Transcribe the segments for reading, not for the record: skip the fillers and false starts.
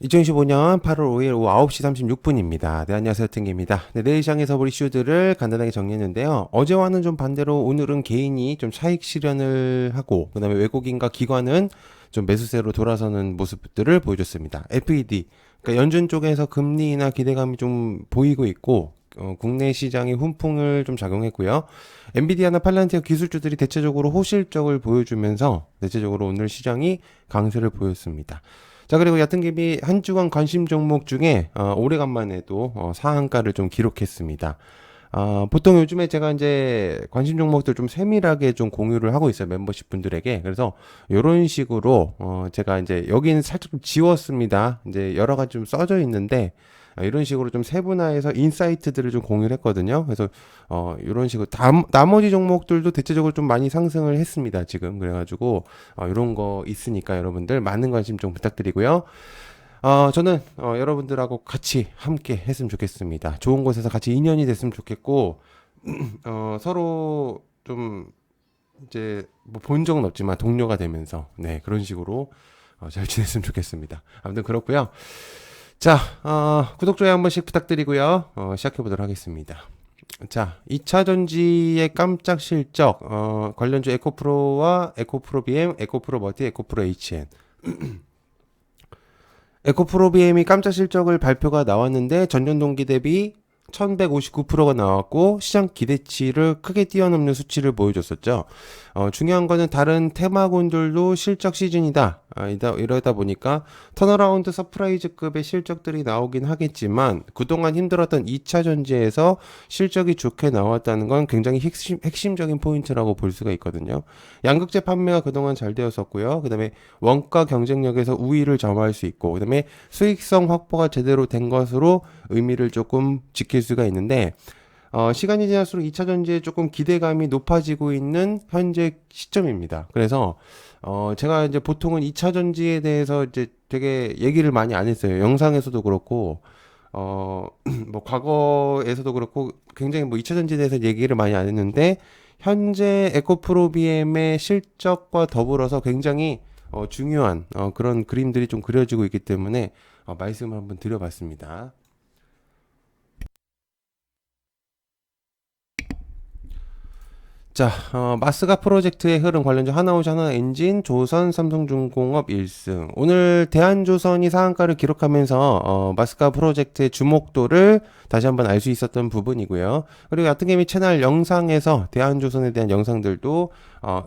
2025년 8월 5일 오후 9시 36분입니다. 네, 안녕하세요. 팅입니다. 네, 내일 시장의 서브 이슈들을 간단하게 정리했는데요. 어제와는 좀 반대로 오늘은 개인이 좀 차익 실현을 하고, 그 다음에 외국인과 기관은 좀 매수세로 돌아서는 모습들을 보여줬습니다. FED, 그러니까 연준 쪽에서 금리 인하 기대감이 좀 보이고 있고, 국내 시장이 훈풍을 좀 작용했고요. 엔비디아나 팔란티어 기술주들이 대체적으로 호실적을 보여주면서 대체적으로 오늘 시장이 강세를 보였습니다. 자, 그리고 얕은개비 한 주간 관심 종목 중에 오래간만에 또 상한가를 좀 기록했습니다. 보통 요즘에 제가 이제 관심 종목들 좀 세밀하게 좀 공유를 하고 있어요. 멤버십 분들에게. 그래서 요런 식으로 제가 이제 여기는 살짝 좀 지웠습니다. 이제 여러 가지 좀 써져 있는데 이런 식으로 좀 세분화해서 인사이트들을 좀 공유를 했거든요. 그래서 이런 식으로 나머지 종목들도 대체적으로 좀 많이 상승을 했습니다. 지금 그래가지고 이런 거 있으니까 여러분들 많은 관심 좀 부탁드리고요. 저는 여러분들하고 같이 함께 했으면 좋겠습니다. 좋은 곳에서 같이 인연이 됐으면 좋겠고 서로 좀 이제 뭐 본 적은 없지만 동료가 되면서 네 그런 식으로 잘 지냈으면 좋겠습니다. 아무튼 그렇고요. 자, 구독, 좋아요 한 번씩 부탁드리고요. 시작해보도록 하겠습니다. 자, 2차 전지의 깜짝 실적, 관련주 에코프로와 에코프로 BM, 에코프로 멀티, 에코프로 HN. 에코프로 BM이 깜짝 실적을 발표가 나왔는데 전년 동기 대비 1159%가 나왔고 시장 기대치를 크게 뛰어넘는 수치를 보여줬었죠. 중요한 거는 다른 테마군들도 실적 시즌이다. 이러다 보니까 턴어라운드 서프라이즈급의 실적들이 나오긴 하겠지만 그동안 힘들었던 2차 전지에서 실적이 좋게 나왔다는 건 굉장히 핵심적인 포인트라고 볼 수가 있거든요. 양극재 판매가 그동안 잘 되었었고요. 그 다음에 원가 경쟁력에서 우위를 점할 수 있고 그 다음에 수익성 확보가 제대로 된 것으로 의미를 조금 지킬 수가 있는데 시간이 지날수록 2차 전지에 조금 기대감이 높아지고 있는 현재 시점입니다. 그래서 제가 이제 보통은 2차 전지에 대해서 이제 되게 얘기를 많이 안 했어요. 영상에서도 그렇고 뭐 과거에서도 그렇고 굉장히 뭐 2차 전지에 대해서 얘기를 많이 안 했는데 현재 에코프로비엠의 실적과 더불어서 굉장히 중요한 그런 그림들이 좀 그려지고 있기 때문에 말씀을 한번 드려봤습니다. 자, 마스가 프로젝트의 흐름 관련주 하나오시 하나엔진, 조선, 삼성중공업 1승. 오늘 대한조선이 상한가를 기록하면서 마스가 프로젝트의 주목도를 다시 한번 알 수 있었던 부분이고요. 그리고 야트개미 채널 영상에서 대한조선에 대한 영상들도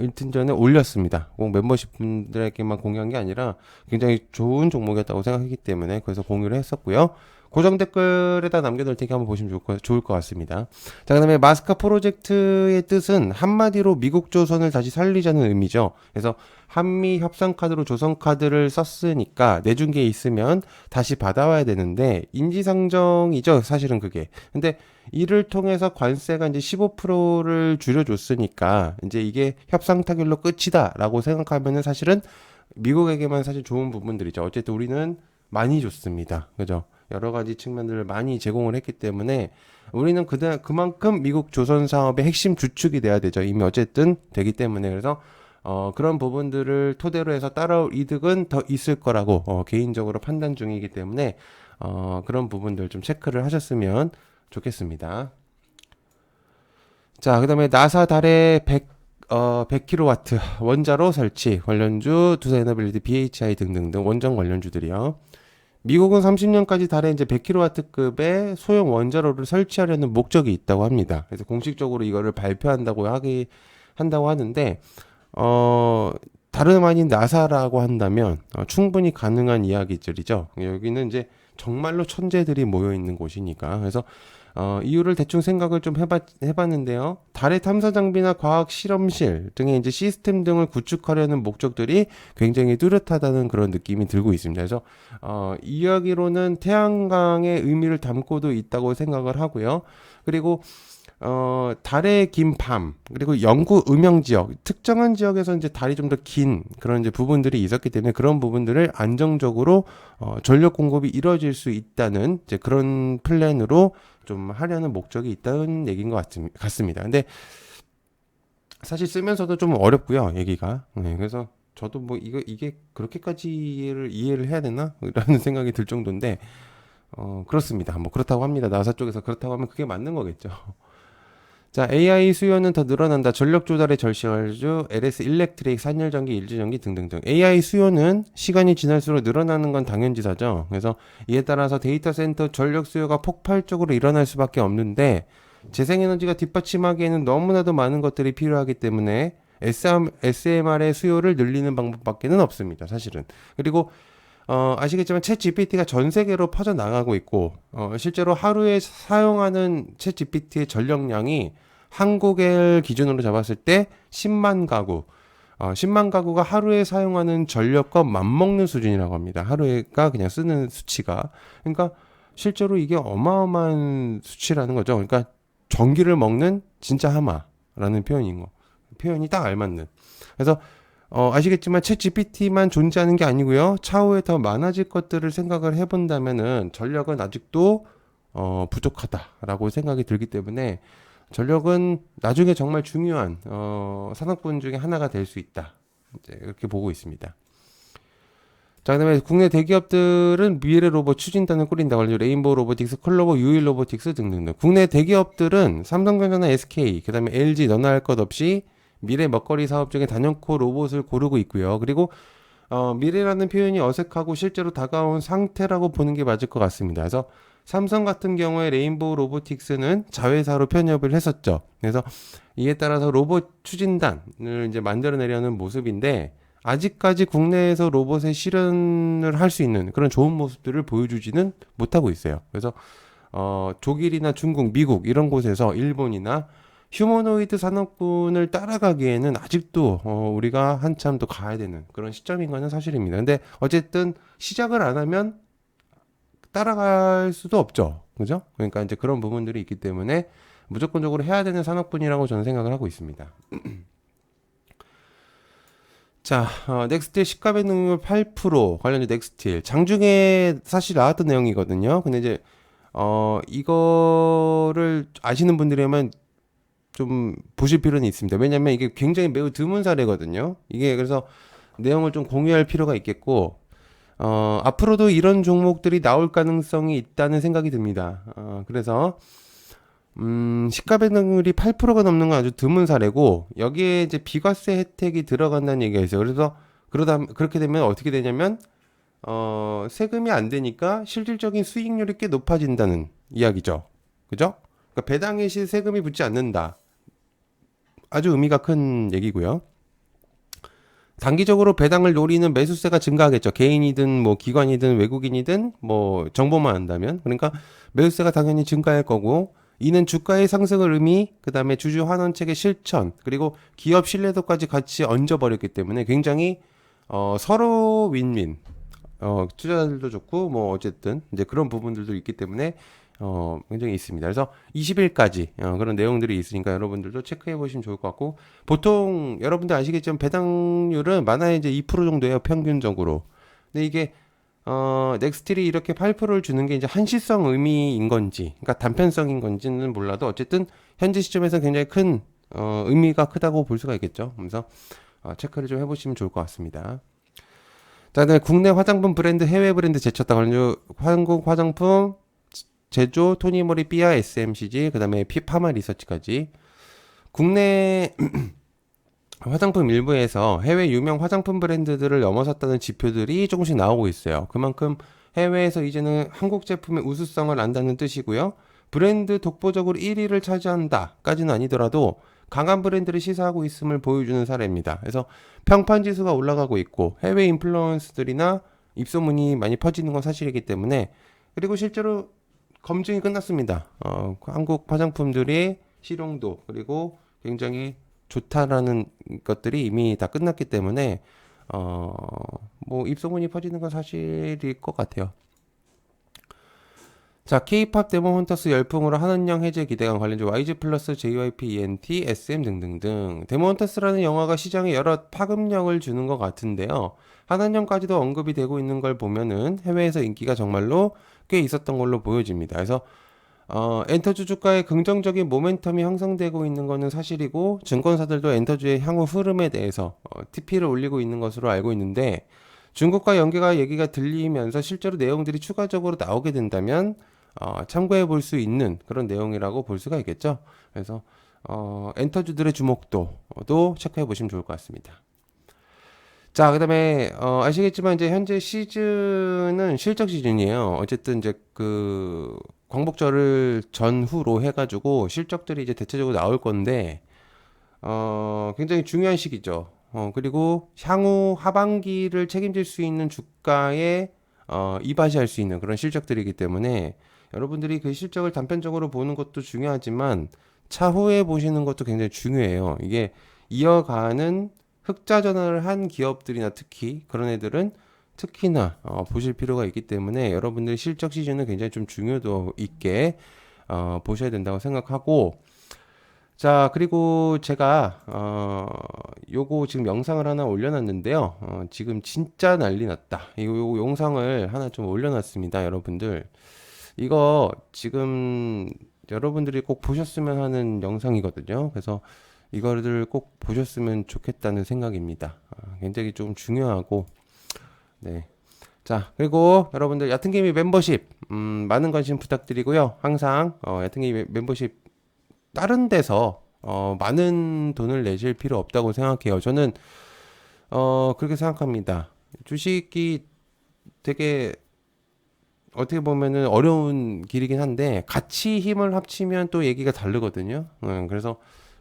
이틀 전에 올렸습니다. 꼭 멤버십 분들에게만 공유한 게 아니라 굉장히 좋은 종목이었다고 생각했기 때문에 그래서 공유를 했었고요. 고정 댓글에다 남겨놓을 테니까 한번 보시면 좋을 것 같습니다. 자, 그 다음에 마스카 프로젝트의 뜻은 한마디로 미국 조선을 다시 살리자는 의미죠. 그래서 한미 협상카드로 조선카드를 썼으니까 내준 게 있으면 다시 받아와야 되는데 인지상정이죠. 사실은 그게. 근데 이를 통해서 관세가 이제 15%를 줄여줬으니까 이제 이게 협상 타결로 끝이다라고 생각하면은 사실은 미국에게만 사실 좋은 부분들이죠. 어쨌든 우리는 많이 줬습니다. 그죠? 여러 가지 측면들을 많이 제공을 했기 때문에 우리는 그만큼 미국 조선 사업의 핵심 주축이 돼야 되죠. 이미 어쨌든 되기 때문에 그래서 그런 부분들을 토대로 해서 따라올 이득은 더 있을 거라고 개인적으로 판단 중이기 때문에 그런 부분들 좀 체크를 하셨으면 좋겠습니다. 자, 그다음에 나사 달에 100kW 원자로 설치 관련주 두산에너빌리티 BHI 등등등 원전 관련주들이요. 미국은 30년까지 달에 이제 100kW급의 소형 원자로를 설치하려는 목적이 있다고 합니다. 그래서 공식적으로 이거를 한다고 하는데, 다름 아닌 나사라고 한다면, 충분히 가능한 이야기들이죠. 여기는 이제 정말로 천재들이 모여 있는 곳이니까. 그래서 이유를 대충 생각을 좀 해봤는데요. 달의 탐사 장비나 과학 실험실 등의 이제 시스템 등을 구축하려는 목적들이 굉장히 뚜렷하다는 그런 느낌이 들고 있습니다. 그래서 이야기로는 태양광의 의미를 담고도 있다고 생각을 하고요. 그리고 달의 긴 밤, 그리고 영구 음영 지역, 특정한 지역에서 이제 달이 좀 더 긴 그런 이제 부분들이 있었기 때문에 그런 부분들을 안정적으로 전력 공급이 이루어질 수 있다는 이제 그런 플랜으로 좀 하려는 목적이 있다는 얘기인 것 같습니다. 근데 사실 쓰면서도 좀 어렵고요, 얘기가. 네, 그래서 저도 뭐 이게 그렇게까지 이해를 해야 되나? 라는 생각이 들 정도인데, 그렇습니다. 뭐 그렇다고 합니다. 나사 쪽에서 그렇다고 하면 그게 맞는 거겠죠. 자, AI 수요는 더 늘어난다. 전력 조달의 절실주, LS 일렉트릭, 산열전기, 일주전기 등등등. AI 수요는 시간이 지날수록 늘어나는 건 당연지사죠. 그래서 이에 따라서 데이터 센터 전력 수요가 폭발적으로 일어날 수밖에 없는데 재생에너지가 뒷받침하기에는 너무나도 많은 것들이 필요하기 때문에 SMR의 수요를 늘리는 방법밖에는 없습니다. 사실은. 그리고 아시겠지만 챗 GPT가 전 세계로 퍼져나가고 있고 실제로 하루에 사용하는 챗 GPT의 전력량이 한국을 기준으로 잡았을 때 10만 가구 10만 가구가 하루에 사용하는 전력과 맞먹는 수준이라고 합니다. 하루에가 그냥 쓰는 수치가. 그러니까 실제로 이게 어마어마한 수치라는 거죠. 그러니까 전기를 먹는 진짜 하마라는 표현이 딱 알맞는. 그래서 아시겠지만 챗 GPT만 존재하는 게 아니고요. 차후에 더 많아질 것들을 생각을 해본다면은 전력은 아직도 부족하다라고 생각이 들기 때문에 전력은 나중에 정말 중요한 산업군 중에 하나가 될 수 있다. 이제 이렇게 보고 있습니다. 자, 그다음에 국내 대기업들은 미래 로봇 추진단을 꾸린다. 레인보우 로보틱스, 클로버, 유일 로보틱스 등등등. 국내 대기업들은 삼성전자나 SK, 그다음에 LG 너나 할 것 없이 미래 먹거리 사업 중에 단연코 로봇을 고르고 있고요. 그리고 미래라는 표현이 어색하고 실제로 다가온 상태라고 보는 게 맞을 것 같습니다. 그래서 삼성 같은 경우에 레인보우 로보틱스는 자회사로 편입을 했었죠. 그래서 이에 따라서 로봇 추진단을 이제 만들어내려는 모습인데 아직까지 국내에서 로봇의 실현을 할 수 있는 그런 좋은 모습들을 보여주지는 못하고 있어요. 그래서 독일이나 중국, 미국 이런 곳에서 일본이나 휴머노이드 산업군을 따라가기에는 아직도 우리가 한참 더 가야 되는 그런 시점인 거는 사실입니다. 근데 어쨌든 시작을 안 하면 따라갈 수도 없죠. 그죠? 그러니까 이제 그런 부분들이 있기 때문에 무조건적으로 해야 되는 산업군이라고 저는 생각을 하고 있습니다. 자, 넥스틸 시가변 능률 8% 관련된 넥스틸 장중에 사실 나왔던 내용이거든요. 근데 이제 이거를 아시는 분들이라면 좀 보실 필요는 있습니다. 왜냐면 이게 굉장히 매우 드문 사례거든요. 이게 그래서 내용을 좀 공유할 필요가 있겠고, 앞으로도 이런 종목들이 나올 가능성이 있다는 생각이 듭니다. 그래서, 시가 변동률이 8%가 넘는 건 아주 드문 사례고, 여기에 이제 비과세 혜택이 들어간다는 얘기가 있어요. 그래서, 그렇게 되면 어떻게 되냐면, 세금이 안 되니까 실질적인 수익률이 꽤 높아진다는 이야기죠. 그죠? 그러니까 배당의 시 세금이 붙지 않는다. 아주 의미가 큰 얘기고요. 단기적으로 배당을 노리는 매수세가 증가하겠죠. 개인이든 뭐 기관이든 외국인이든 뭐 정보만 안다면. 그러니까 매수세가 당연히 증가할 거고 이는 주가의 상승을 의미, 그다음에 주주 환원책의 실천, 그리고 기업 신뢰도까지 같이 얹어버렸기 때문에 굉장히 서로 윈윈. 투자자들도 좋고 뭐 어쨌든 이제 그런 부분들도 있기 때문에 굉장히 있습니다. 그래서 20일까지 그런 내용들이 있으니까 여러분들도 체크해 보시면 좋을 것 같고 보통 여러분들 아시겠지만 배당률은 많아야 이제 2% 정도예요 평균적으로. 근데 이게 넥스틸이 이렇게 8%를 주는 게 이제 한시성 의미인 건지, 그러니까 단편성인 건지는 몰라도 어쨌든 현재 시점에서 굉장히 큰 의미가 크다고 볼 수가 있겠죠. 그래서 체크를 좀 해보시면 좋을 것 같습니다. 자, 그다음에 국내 화장품 브랜드 해외 브랜드 제쳤다. 한국 화장품 제조, 토니모리, 삐아, SMCG, 그 다음에 파마 리서치까지. 국내 화장품 일부에서 해외 유명 화장품 브랜드들을 넘어섰다는 지표들이 조금씩 나오고 있어요. 그만큼 해외에서 이제는 한국 제품의 우수성을 안다는 뜻이고요. 브랜드 독보적으로 1위를 차지한다까지는 아니더라도 강한 브랜드를 시사하고 있음을 보여주는 사례입니다. 그래서 평판 지수가 올라가고 있고 해외 인플루언서들이나 입소문이 많이 퍼지는 건 사실이기 때문에, 그리고 실제로 검증이 끝났습니다. 한국 화장품들의 실용도 그리고 굉장히 좋다라는 것들이 이미 다 끝났기 때문에 뭐 입소문이 퍼지는 건 사실일 것 같아요. 자, K-팝 데몬 헌터스 열풍으로 한은령 해제 기대감 관련주 YG 플러스, JYP, ENT, SM 등등등. 데몬 헌터스라는 영화가 시장에 여러 파급력을 주는 것 같은데요. 한은령까지도 언급이 되고 있는 걸 보면은 해외에서 인기가 정말로 꽤 있었던 걸로 보여집니다. 그래서 엔터주 주가의 긍정적인 모멘텀이 형성되고 있는 것은 사실이고 증권사들도 엔터주의 향후 흐름에 대해서 TP를 올리고 있는 것으로 알고 있는데 중국과 연계가 얘기가 들리면서 실제로 내용들이 추가적으로 나오게 된다면 참고해 볼 수 있는 그런 내용이라고 볼 수가 있겠죠. 그래서 엔터주들의 주목도도 체크해 보시면 좋을 것 같습니다. 자, 그다음에 아시겠지만 이제 현재 시즌은 실적 시즌이에요. 어쨌든 이제 그 광복절을 전후로 해가지고 실적들이 이제 대체적으로 나올 건데 굉장히 중요한 시기죠. 그리고 향후 하반기를 책임질 수 있는 주가에 이바지할 수 있는 그런 실적들이기 때문에 여러분들이 그 실적을 단편적으로 보는 것도 중요하지만 차후에 보시는 것도 굉장히 중요해요. 이게 이어가는 흑자 전환을 한 기업들이나 특히 그런 애들은 특히나 보실 필요가 있기 때문에 여러분들 실적 시즌은 굉장히 좀 중요도 있게 보셔야 된다고 생각하고 자 그리고 제가 요거 지금 영상을 하나 올려놨는데요. 지금 진짜 난리 났다. 요 영상을 하나 좀 올려놨습니다, 여러분들. 이거 지금 여러분들이 꼭 보셨으면 하는 영상이거든요. 그래서 이거를 꼭 보셨으면 좋겠다는 생각입니다. 굉장히 좀 중요하고, 네. 자, 그리고 여러분들 얕은개미 멤버십, 많은 관심 부탁드리고요. 항상, 얕은개미 멤버십 다른 데서, 많은 돈을 내실 필요 없다고 생각해요. 저는, 그렇게 생각합니다. 주식이 되게 어떻게 보면은 어려운 길이긴 한데 같이 힘을 합치면 또 얘기가 다르거든요. 그래서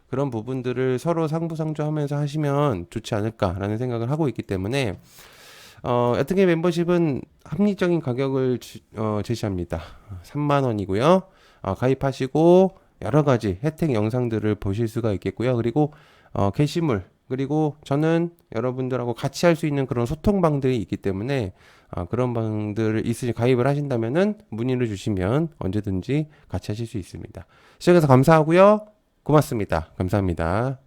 그런 부분들을 서로 상부상조하면서 하시면 좋지 않을까라는 생각을 하고 있기 때문에 여튼 게 멤버십은 합리적인 가격을 제시합니다. 3만 원이고요. 가입하시고 여러 가지 혜택 영상들을 보실 수가 있겠고요. 그리고 게시물 그리고 저는 여러분들하고 같이 할 수 있는 그런 소통방들이 있기 때문에 그런 방들 있으시 가입을 하신다면은 문의를 주시면 언제든지 같이 하실 수 있습니다. 시청해서 감사하고요. 고맙습니다. 감사합니다.